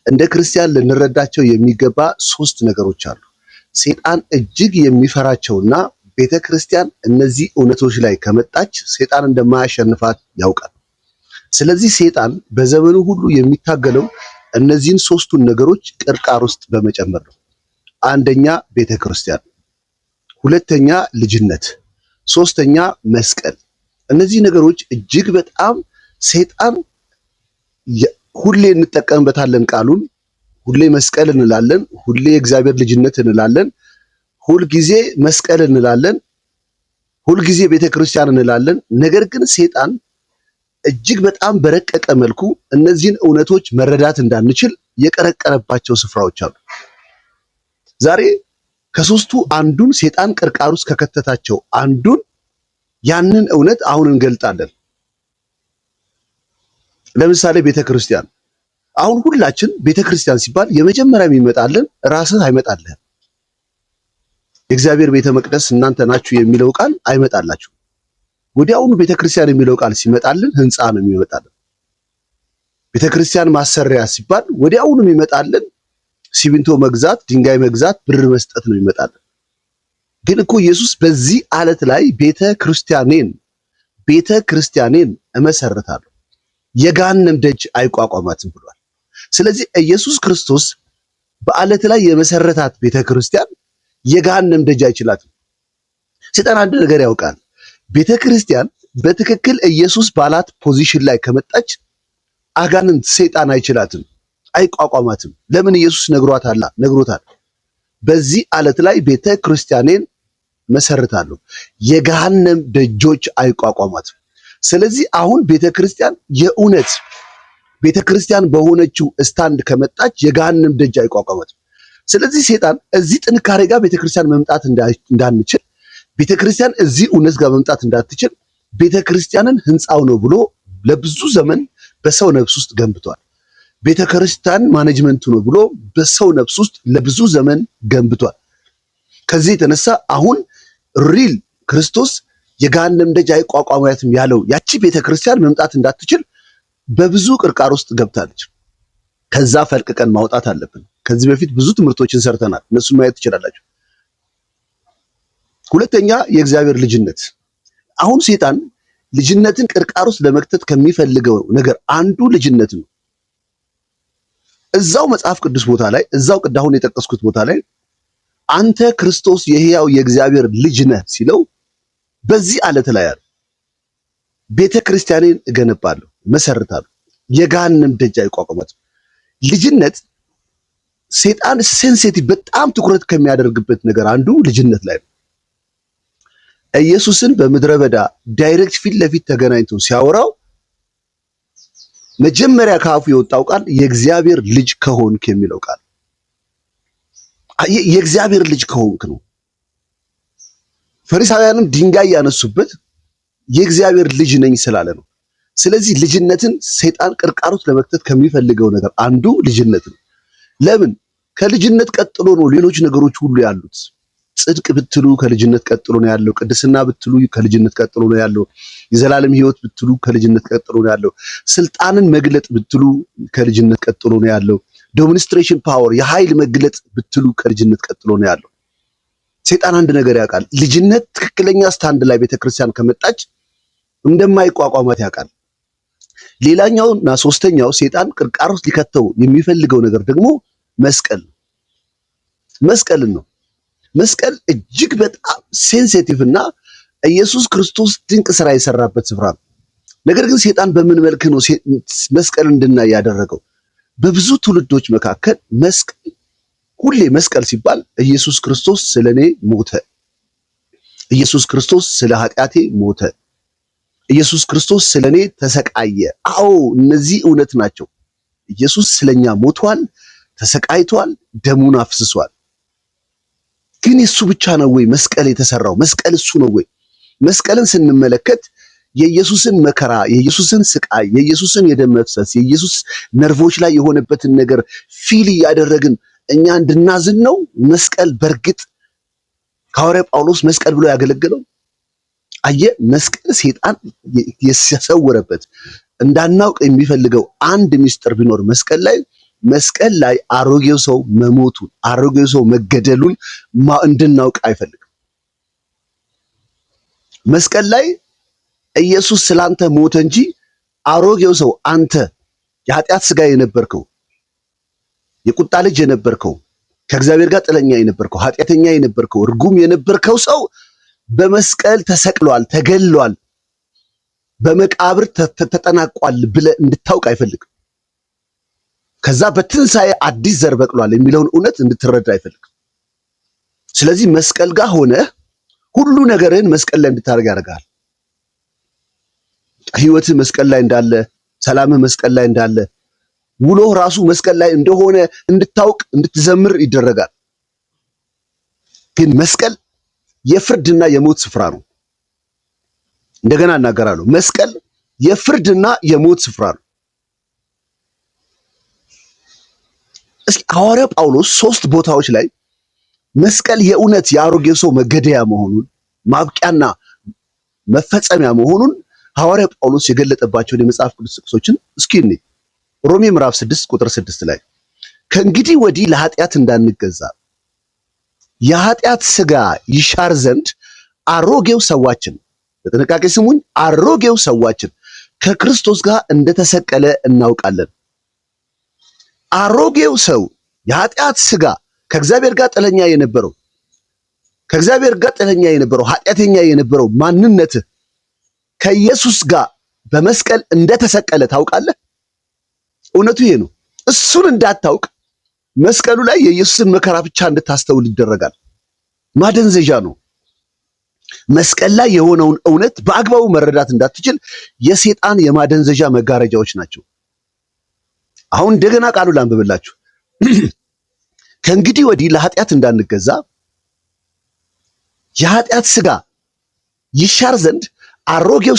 እንደ ክርስቲያን ልንረዳቸው የሚገባ 3 ነገሮች አሉ። ሰይጣን እጅግ የሚፈራቸውና ቤተክርስቲያን እነዚህ እውነቶች ላይ ከመጣች ሰይጣን እንደማያሸንፋት ያውቃል። ስለዚህ ሰይጣን በዘመኑ ሁሉ የሚታገለው እነዚህን 3ቱን ነገሮች ቅርቃር ውስጥ በመጨመር ነው። አንደኛ ቤተክርስቲያን፣ ሁለተኛ ልጅነት፣ ሶስተኛ መስቀል። እነዚህ ነገሮች እጅግ በጣም ሰይጣን ሁሌ እንጠቀምበታለን ቃሉን፣ ሁሌ መስቀል እንላለን፣ ሁሌ የእግዚአብሔር ልጅነት እንላለን፣ ሁልጊዜ መስቀል እንላለን፣ ሁልጊዜ ቤተክርስቲያን እንላለን። ነገር ግን ሰይጣን እጅግ በጣም በረቀቀ መልኩ እነዚህን እውነቶች መረዳት እንዳንችል የቀረቀረባቸው ስፍራዎች አሉ። ዛሬ ከ3ቱ አንዱን ሰይጣን ቅርቃር ውስጥ ከከተታቸው አንዱን ያንን እውነት አሁን እንገልጣለን። ለምሳሌ ቤተክርስቲያን። አሁን ሁላችን ቤተክርስቲያን ሲባል የመጀመሪያ የሚመጣልን ራስህ አይመጣልህም። የእግዚአብሔር ቤተ መቅደስ እናንተ ናችሁ የሚለው ቃል አይመጣላችሁ። ወዲያውኑ ቤተክርስቲያን የሚለው ቃል ሲመጣልን ህንፃ ነው የሚመጣልን። ቤተክርስቲያን ማሰሪያ ሲባል ወዲያውኑ የሚመጣልን ሲሚንቶ መግዛት፣ ድንጋይ መግዛት፣ ብር መስጠት ነው የሚመጣልን። ግን እኮ ኢየሱስ በዚህ ዓለት ላይ ቤተክርስቲያኔን እመሰርታለሁ የገሃነም ደጅ አይቋቋማትም ብሏል። ስለዚህ ኢየሱስ ክርስቶስ በዓለት ላይ የመሰረታት ቤተክርስቲያን የገሃነም ደጅ አይችላትም። ሰይጣን አንድ ነገር ያውቃል። ቤተክርስቲያን በትክክል ኢየሱስ ባላት ፖዚሽን ላይ ከመጣች አጋንንት ሰይጣን አይችላትም፣ አይቋቋማትም። ለምን? ኢየሱስ ነግሮታል። በዚህ ዓለት ላይ ቤተክርስቲያኔን መሰርታለሁ የገሃነም ደጆች አይቋቋማትም። ስለዚህ አሁን ቤተክርስቲያን የእውነት ቤተክርስቲያን በሆነችው ስታንድ ከመጣች የገሃነም ደጅ አይቋቋማትም። ስለዚህ ሰይጣን እዚህ ጥንካሬ ጋር ቤተክርስቲያን መምጣት እንዳንችል፣ ቤተክርስቲያን እዚህ እውነት ጋር መምጣት እንዳትችል ቤተክርስቲያንን ህንፃው ነው ብሎ ለብዙ ዘመን በሰው ነፍስ ውስጥ ገንብቷል። ቤተክርስቲያን ማኔጅመንቱ ነው ብሎ በሰው ነፍስ ውስጥ ለብዙ ዘመን ገንብቷል። ከዚህ የተነሳ አሁን ሪል ክርስቶስ የገሃነም ደጅ አይቋቋማትም ያለው ያቺ ቤተክርስቲያን መምጣት እንዳትችል በብዙ ቅርቃር ውስጥ ገብታለች። ከዛ ፈልቅቀን ማውጣት አለብን። ከዚህ በፊት ብዙ ትምህርቶችን ሰርተናል፣ እነሱን ማየት ትችላላችሁ። ሁለተኛ የእግዚአብሔር ልጅነት። አሁን ሰይጣን ልጅነትን ቅርቃር ውስጥ ለመክተት ከሚፈልገው ነገር አንዱ ልጅነት ነው። እዛው መጽሐፍ ቅዱስ ቦታ ላይ እዛው ቅዳሁን የጠቀስኩት ቦታ ላይ አንተ ክርስቶስ የሕያው የእግዚአብሔር ልጅ ነህ ሲለው በዚህ ዓለት ላይ ያለ ቤተክርስቲያኔን እገነባለሁ መሰርታለሁ የገሃነም ደጅ አይቋቋማትም። ልጅነት ሰይጣን ሴንሲቲቭ በጣም ትኩረት ከሚያደርግበት ነገር አንዱ ልጅነት ላይ ነው። ኢየሱስን በምድረ በዳ ዳይሬክት ፊት ለፊት ተገናኝቶ ሲያወራው መጀመሪያ ከአፉ የወጣው ቃል የእግዚአብሔር ልጅ ከሆንክ የሚለው ቃል የእግዚአብሔር ልጅ ከሆንክ ነው። ፈሪሳውያንም ድንጋይ ያነሱበት የእግዚአብሔር ልጅ ነኝ ስላለ ነው። ስለዚህ ልጅነትን ሰይጣን ቅርቃሩት ለመክተት ከሚፈልገው ነገር አንዱ ልጅነት ነው። ለምን? ከልጅነት ቀጥሎ ነው ሌሎች ነገሮች ሁሉ ያሉት። ጽድቅ ብትሉ ከልጅነት ቀጥሎ ነው ያለው። ቅድስና ብትሉ ከልጅነት ቀጥሎ ነው ያለው። የዘላለም ሕይወት ብትሉ ከልጅነት ቀጥሎ ነው ያለው። ስልጣንን መግለጥ ብትሉ ከልጅነት ቀጥሎ ነው ያለው። ዶሚኒስትሬሽን ፓወር የኃይል መግለጥ ብትሉ ከልጅነት ቀጥሎ ነው ያለው። ሰይጣን አንድ ነገር ያውቃል። ልጅነት ትክክለኛ ስታንድ ላይ ቤተክርስቲያን ከመጣች እንደማይቋቋማት ያውቃል። ሌላኛውና ሶስተኛው ሰይጣን ቅርቃር ውስጥ ሊከተው የሚፈልገው ነገር ደግሞ መስቀልን ነው። መስቀል እጅግ በጣም ሴንሲቲቭ እና ኢየሱስ ክርስቶስ ድንቅ ስራ የሰራበት ስፍራ ነው። ነገር ግን ሰይጣን በምን መልክ ነው መስቀል እንድናይ ያደረገው? በብዙ ትውልዶች መካከል ሁሌ መስቀል ሲባል ኢየሱስ ክርስቶስ ስለኔ ሞተ፣ ኢየሱስ ክርስቶስ ስለ ኃጢአቴ ሞተ፣ ኢየሱስ ክርስቶስ ስለኔ ተሰቃየ። አዎ እነዚህ እውነት ናቸው። ኢየሱስ ስለኛ ሞቷል፣ ተሰቃይቷል፣ ደሙን አፍስሷል። ግን እሱ ብቻ ነው ወይ መስቀል የተሰራው? መስቀል እሱ ነው ወይ? መስቀልን ስንመለከት የኢየሱስን መከራ፣ የኢየሱስን ስቃይ፣ የኢየሱስን የደም መፍሰስ፣ የኢየሱስ ነርቮች ላይ የሆነበትን ነገር ፊል እያደረግን እኛ እንድናዝን ነው መስቀል። በእርግጥ ሐዋርያ ጳውሎስ መስቀል ብሎ ያገለገለው መስቀል ሰይጣን የሰወረበት እንዳናውቅ የሚፈልገው አንድ ሚስጥር ቢኖር መስቀል ላይ መስቀል ላይ አሮጌው ሰው መሞቱን አሮጌው ሰው መገደሉን እንድናውቅ አይፈልግም። መስቀል ላይ ኢየሱስ ስላንተ ሞተ እንጂ አሮጌው ሰው አንተ የኃጢአት ሥጋ የነበርከው የቁጣ ልጅ የነበርከው ከእግዚአብሔር ጋር ጥለኛ የነበርከው ኃጢአተኛ የነበርከው ርጉም የነበርከው ሰው በመስቀል ተሰቅሏል፣ ተገድሏል፣ በመቃብር ተጠናቋል ብለህ እንድታውቅ አይፈልግም። ከዛ በትንሣኤ አዲስ ዘር በቅሏል የሚለውን እውነት እንድትረዳ አይፈልግም። ስለዚህ መስቀል ጋር ሆነ ሁሉ ነገርህን መስቀል ላይ እንድታደርግ ያደርጋል። ህይወትህ መስቀል ላይ እንዳለ፣ ሰላምህ መስቀል ላይ እንዳለ፣ ውሎህ ራሱ መስቀል ላይ እንደሆነ እንድታውቅ እንድትዘምር ይደረጋል። ግን መስቀል የፍርድና የሞት ስፍራ ነው። እንደገና እናገራለሁ። መስቀል የፍርድና የሞት ስፍራ ነው። እስኪ ሐዋርያው ጳውሎስ 3 ቦታዎች ላይ መስቀል የእውነት የአሮጌው ሰው መገደያ መሆኑን ማብቂያና መፈጸሚያ መሆኑን ሐዋርያው ጳውሎስ የገለጠባቸውን የመጽሐፍ ቅዱስ ጥቅሶችን እስኪ እንይ። ሮሜ ምዕራፍ 6 ቁጥር 6 ላይ ከእንግዲህ ወዲህ ለኃጢአት እንዳንገዛ የኃጢአት ሥጋ ይሻር ዘንድ አሮጌው ሰዋችን፣ በጥንቃቄ ስሙኝ፣ አሮጌው ሰዋችን ከክርስቶስ ጋር እንደተሰቀለ እናውቃለን። አሮጌው ሰው የኃጢአት ሥጋ ከእግዚአብሔር ጋር ጥለኛ የነበረው ኃጢአተኛ የነበረው ማንነት ከኢየሱስ ጋር በመስቀል እንደተሰቀለ ታውቃለህ። እውነቱ ይሄ ነው። እሱን እንዳታውቅ መስቀሉ ላይ የኢየሱስን መከራ ብቻ እንድታስተውል ይደረጋል። ማደንዘዣ ነው። መስቀል ላይ የሆነውን እውነት በአግባቡ መረዳት እንዳትችል የሰይጣን የማደንዘዣ መጋረጃዎች ናቸው። አሁን እንደገና ቃሉን ላንብብላችሁ። ከእንግዲህ ወዲህ ለኃጢአት እንዳንገዛ የኃጢአት ሥጋ ይሻር ዘንድ አሮጌው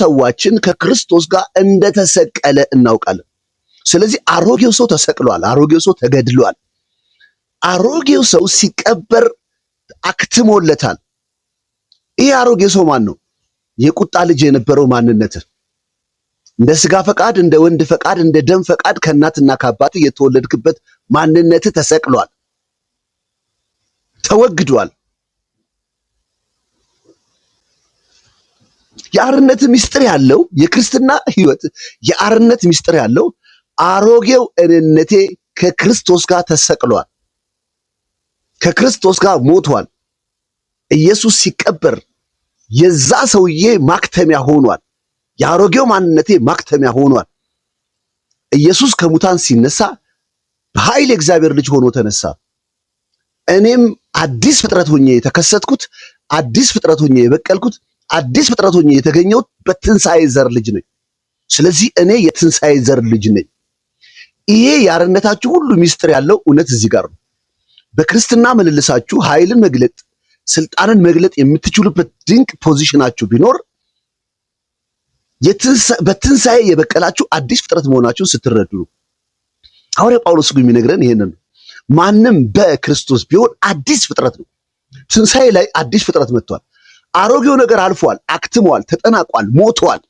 ሰዋችን ከክርስቶስ ጋር እንደተሰቀለ እናውቃለን። ስለዚህ አሮጌው ሰው ተሰቅሏል። አሮጌው ሰው ተገድሏል። አሮጌው ሰው ሲቀበር አክትሞለታል። ይህ አሮጌው ሰው ማን ነው? የቁጣ ልጅ የነበረው ማንነት እንደ ሥጋ ፈቃድ፣ እንደ ወንድ ፈቃድ፣ እንደ ደም ፈቃድ ከእናትና ከአባት የተወለድክበት ማንነት ተሰቅሏል፣ ተወግዷል። የአርነት ምስጢር ያለው የክርስትና ሕይወት የአርነት ምስጢር ያለው አሮጌው እኔነቴ ከክርስቶስ ጋር ተሰቅሏል፣ ከክርስቶስ ጋር ሞቷል። ኢየሱስ ሲቀበር የዛ ሰውዬ ማክተሚያ ሆኗል። የአሮጌው ማንነቴ ማክተሚያ ሆኗል። ኢየሱስ ከሙታን ሲነሳ በኃይል የእግዚአብሔር ልጅ ሆኖ ተነሳ። እኔም አዲስ ፍጥረት ሆኜ የተከሰትኩት፣ አዲስ ፍጥረት ሆኜ የበቀልኩት፣ አዲስ ፍጥረት ሆኜ የተገኘሁት በትንሣኤ ዘር ልጅ ነኝ። ስለዚህ እኔ የትንሣኤ ዘር ልጅ ነኝ። ይሄ የአርነታችሁ ሁሉ ምስጢር ያለው እውነት እዚህ ጋር ነው። በክርስትና ምልልሳችሁ ኃይልን መግለጥ፣ ስልጣንን መግለጥ የምትችሉበት ድንቅ ፖዚሽናችሁ ቢኖር በትንሣኤ የበቀላችሁ አዲስ ፍጥረት መሆናችሁን ስትረዱ ነው። ሐዋርያ ጳውሎስ ግን የሚነግረን ይሄንን ነው። ማንም በክርስቶስ ቢሆን አዲስ ፍጥረት ነው። ትንሣኤ ላይ አዲስ ፍጥረት መጥቷል። አሮጌው ነገር አልፏል፣ አክትሟል፣ ተጠናቋል፣ ሞቷል።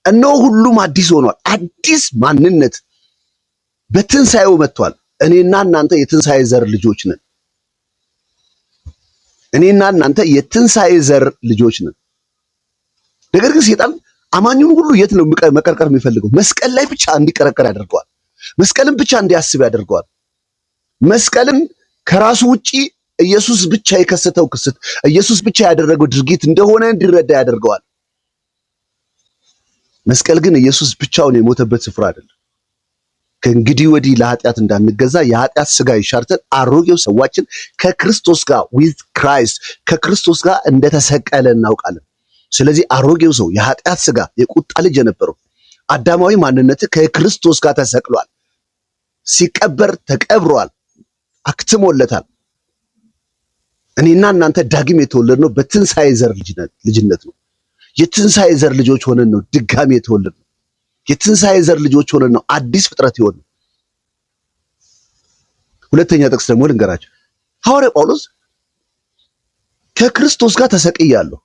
እነሆ ሁሉም አዲስ ሆኗል። አዲስ ማንነት በትንሣኤው መጥቷል። እኔና እናንተ የትንሣኤ ዘር ልጆች ነን። እኔና እናንተ የትንሣኤ ዘር ልጆች ነን። ነገር ግን ሰይጣን አማኙን ሁሉ የት ነው መቀርቀር የሚፈልገው? መስቀል ላይ ብቻ እንዲቀረቀር ያደርገዋል። መስቀልን ብቻ እንዲያስብ ያደርገዋል። መስቀልን ከራሱ ውጪ ኢየሱስ ብቻ የከሰተው ክስተት፣ ኢየሱስ ብቻ ያደረገው ድርጊት እንደሆነ እንዲረዳ ያደርገዋል። መስቀል ግን ኢየሱስ ብቻውን የሞተበት ስፍራ አይደለም። ከእንግዲህ ወዲህ ለኃጢአት እንዳንገዛ የኃጢአት ሥጋ ይሻርተን አሮጌው ሰዋችን ከክርስቶስ ጋር ዊዝ ክራይስት ከክርስቶስ ጋር እንደተሰቀለ እናውቃለን። ስለዚህ አሮጌው ሰው የኃጢአት ሥጋ የቁጣ ልጅ የነበረው አዳማዊ ማንነት ከክርስቶስ ጋር ተሰቅሏል። ሲቀበር ተቀብሯል፣ አክትሞለታል። እኔና እናንተ ዳግም የተወለድነው በትንሣኤ ዘር ልጅነት ነው። የትንሣኤ ዘር ልጆች ሆነን ነው ድጋሚ የተወለድነው። የትንሣኤ ዘር ልጆች ሆነን ነው አዲስ ፍጥረት የሆነው። ሁለተኛ ጥቅስ ደግሞ ልንገራችሁ። ሐዋርያ ጳውሎስ ከክርስቶስ ጋር ተሰቅያለሁ፣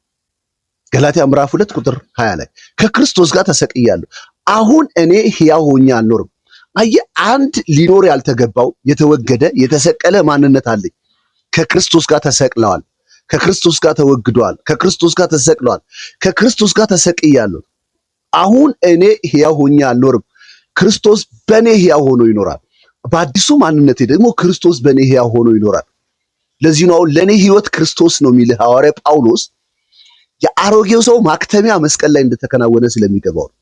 ገላትያ ምዕራፍ 2 ቁጥር 20 ላይ ከክርስቶስ ጋር ተሰቅያለሁ፣ አሁን እኔ ሕያው ሆኜ አልኖርም። አየህ፣ አንድ ሊኖር ያልተገባው የተወገደ የተሰቀለ ማንነት አለኝ። ከክርስቶስ ጋር ተሰቅለዋል፣ ከክርስቶስ ጋር ተወግደዋል፣ ከክርስቶስ ጋር ተሰቅለዋል፣ ከክርስቶስ ጋር ተሰቅያለሁ። አሁን እኔ ሕያው ሆኜ አልኖርም፣ ክርስቶስ በእኔ ሕያው ሆኖ ይኖራል። በአዲሱ ማንነቴ ደግሞ ክርስቶስ በእኔ ሕያው ሆኖ ይኖራል። ለዚህ ነው አሁን ለእኔ ሕይወት ክርስቶስ ነው የሚል ሐዋርያ ጳውሎስ የአሮጌው ሰው ማክተሚያ መስቀል ላይ እንደተከናወነ ስለሚገባው ነው።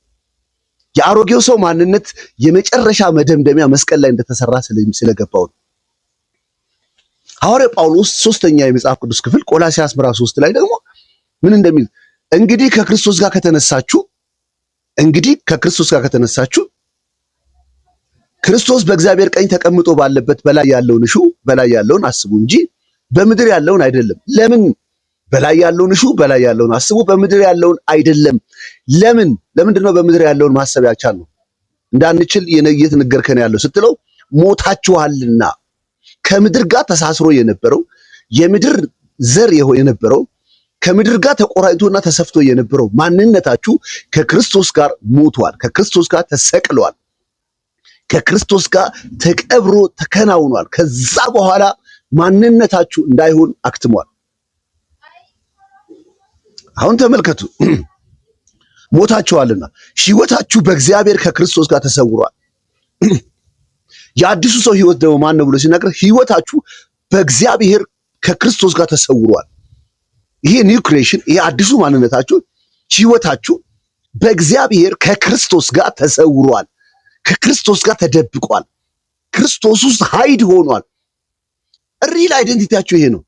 የአሮጌው ሰው ማንነት የመጨረሻ መደምደሚያ መስቀል ላይ እንደተሰራ ስለገባው ነው። ሐዋርያ ጳውሎስ ሶስተኛ የመጽሐፍ ቅዱስ ክፍል ቆላስይስ ምዕራፍ 3 ላይ ደግሞ ምን እንደሚል እንግዲህ ከክርስቶስ ጋር ከተነሳችሁ ክርስቶስ በእግዚአብሔር ቀኝ ተቀምጦ ባለበት በላይ ያለውን እሹ፣ በላይ ያለውን አስቡ እንጂ በምድር ያለውን አይደለም። ለምን? በላይ ያለውን እሹ፣ በላይ ያለውን አስቡ፣ በምድር ያለውን አይደለም። ለምንድን ነው በምድር ያለውን ማሰብ ያልቻልነው? እንዳንችል እየተነገርከን ያለው ስትለው ሞታችኋልና ከምድር ጋር ተሳስሮ የነበረው የምድር ዘር የነበረው ከምድር ጋር ተቆራኝቶና ተሰፍቶ የነበረው ማንነታችሁ ከክርስቶስ ጋር ሞቷል፣ ከክርስቶስ ጋር ተሰቅሏል፣ ከክርስቶስ ጋር ተቀብሮ ተከናውኗል። ከዛ በኋላ ማንነታችሁ እንዳይሆን አክትሟል። አሁን ተመልከቱ፣ ሞታችኋልና ሕይወታችሁ በእግዚአብሔር ከክርስቶስ ጋር ተሰውሯል። የአዲሱ ሰው ሕይወት ደግሞ ማን ነው ብሎ ሲናገር ሕይወታችሁ በእግዚአብሔር ከክርስቶስ ጋር ተሰውሯል። ይሄ ኒው ክሬሽን፣ ይሄ አዲሱ ማንነታችሁ ሕይወታችሁ በእግዚአብሔር ከክርስቶስ ጋር ተሰውሯል፣ ከክርስቶስ ጋር ተደብቋል፣ ክርስቶስ ውስጥ ሀይድ ሆኗል። ሪል አይደንቲቲያችሁ ይሄ ነው።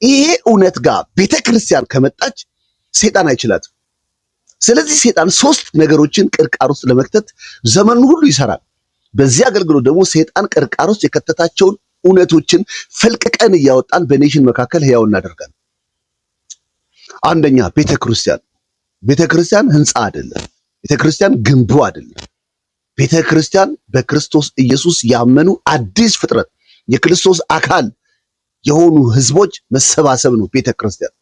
ይሄ እውነት ጋር ቤተክርስቲያን ከመጣች ሰይጣን አይችላትም። ስለዚህ ሰይጣን ሶስት ነገሮችን ቅርቃር ውስጥ ለመክተት ዘመኑን ሁሉ ይሰራል። በዚህ አገልግሎት ደግሞ ሰይጣን ቅርቃር ውስጥ የከተታቸውን እውነቶችን ፈልቅቀን እያወጣን በኔሽን መካከል ሕያው እናደርጋለን። አንደኛ ቤተክርስቲያን ህንፃ አይደለም። ቤተክርስቲያን ግንቡ አይደለም። ቤተክርስቲያን በክርስቶስ ኢየሱስ ያመኑ አዲስ ፍጥረት የክርስቶስ አካል የሆኑ ህዝቦች መሰባሰብ ነው። ቤተክርስቲያን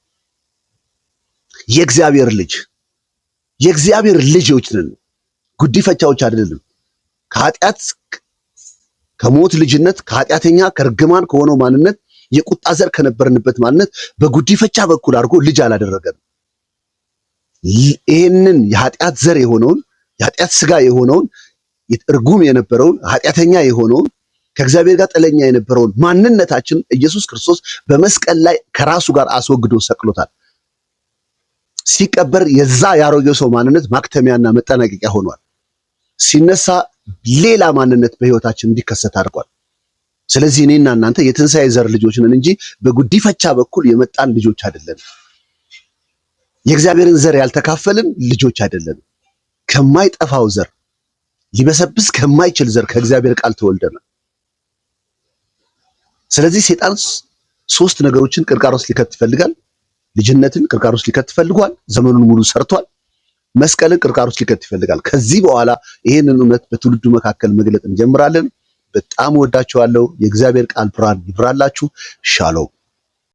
የእግዚአብሔር ልጆች ነን። ጉዲፈቻዎች አይደለም። ከኃጢአት ከሞት ልጅነት ከኃጢአተኛ ከርግማን ከሆነው ማንነት የቁጣ ዘር ከነበርንበት ማንነት በጉዲፈቻ በኩል አድርጎ ልጅ አላደረገን። ይህንን የኃጢአት ዘር የሆነውን የኃጢአት ስጋ የሆነውን እርጉም የነበረውን ኃጢአተኛ የሆነውን ከእግዚአብሔር ጋር ጥለኛ የነበረውን ማንነታችን ኢየሱስ ክርስቶስ በመስቀል ላይ ከራሱ ጋር አስወግዶ ሰቅሎታል። ሲቀበር የዛ ያሮጌው ሰው ማንነት ማክተሚያና መጠናቀቂያ ሆኗል። ሲነሳ ሌላ ማንነት በህይወታችን እንዲከሰት አድርጓል። ስለዚህ እኔና እናንተ የትንሣኤ ዘር ልጆች ነን እንጂ በጉዲፈቻ በኩል የመጣን ልጆች አይደለም። የእግዚአብሔርን ዘር ያልተካፈልን ልጆች አይደለም። ከማይጠፋው ዘር ሊበሰብስ ከማይችል ዘር ከእግዚአብሔር ቃል ተወልደናል። ስለዚህ ሰይጣን ሶስት ነገሮችን ቅርቃር ውስጥ ሊከት ይፈልጋል። ልጅነትን ቅርቃር ውስጥ ሊከት ይፈልጋል። ዘመኑን ሙሉ ሰርቷል። መስቀልን ቅርቃር ውስጥ ሊከት ይፈልጋል። ከዚህ በኋላ ይሄንን እውነት በትውልዱ መካከል መግለጥ እንጀምራለን። በጣም ወዳችኋለሁ። የእግዚአብሔር ቃል ብርሃን ይብራላችሁ። ሻሎም